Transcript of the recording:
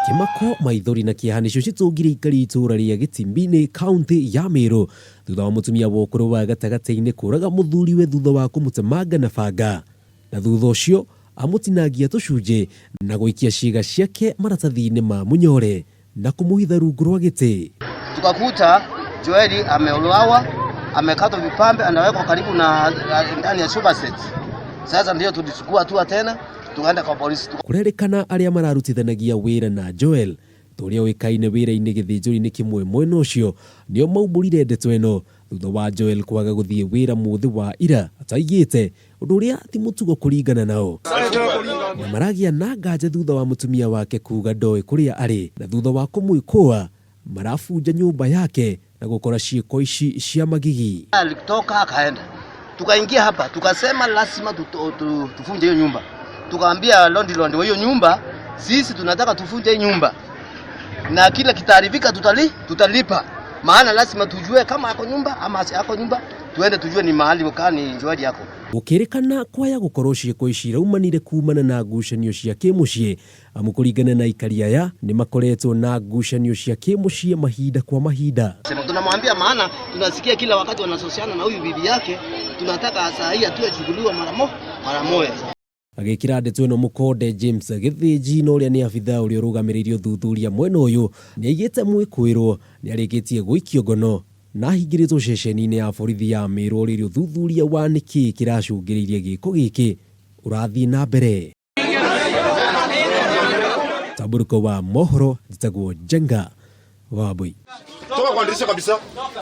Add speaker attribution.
Speaker 1: Kimako maithori na kieha nicio citungire ikari itura ria Gitimbine kaunti ya Meru thutha wa mutumia wa ukuru wa gatagati-ini kuraga muthuri-we thutha wa kumutemanga na banga, na thutha ucio amutinangia tucunji na guikia ciiga ciake maratathi-ini ma munyore na kumuhitha rungu rwa giti.
Speaker 2: Tukakuta Joeli ameuawa, amekatwa vipambe, anawekwa karibu na ndani ya superset. Sasa ndio tulichukua hatua tena tukaenda kwa polisi.
Speaker 1: Kurerikana aria mararutithanagia wira na Joel turia wikaine wira-ini githinjuri-ini kimwe mwena ucio nio maumburire ndeto ino thutha wa Joel kwaga guthie wira muthi wa ira ataigite undu uria ti mutugo kuringana nao. Na maragia na nganja thutha wa mutumia wake kuga ndoi kuria ari na thutha wa kumwikua marafunja nyumba yake na gukora ciiko ici cia magigi.
Speaker 2: Alitoka akaenda, tukaingia hapa tukasema lazima tufunje hiyo nyumba. Tukaambia londi wa hiyo nyumba, sisi tunataka tufunje hiyo nyumba na kila kitaarifika tutalipa, maana lazima tujue kama ako nyumba ama ako nyumba, tuende tujue ni mahali wakani njwadi yako.
Speaker 1: Gukirikana kwaya gukorwo ciiko ici raumanire kumana na ngucanio cia kimucii, amu kuringana na ikari aya ni makoretwo na ngucanio cia kimucii mahinda kwa mahinda.
Speaker 2: Tunamwambia maana tunasikia kila wakati wanasosiana na huyu bibi yake, tunataka saa hii atuwe chukuliwa mara moja.
Speaker 1: Agikira ndeto ino mukonde James githinji no uria ni abitha uria rugamiririo thuthuria mwena uyu ni aigite mwikwirwo ni arikitie guikio ngono na hingiritwo ceceni-ini ya borithi ya Meru ririo thuthuria wa niki kiracungiririe giko giki urathii na mbere. Taburuko wa mohoro jitagwo Jenga Wabui.
Speaker 3: Toka kwa dirisha kabisa.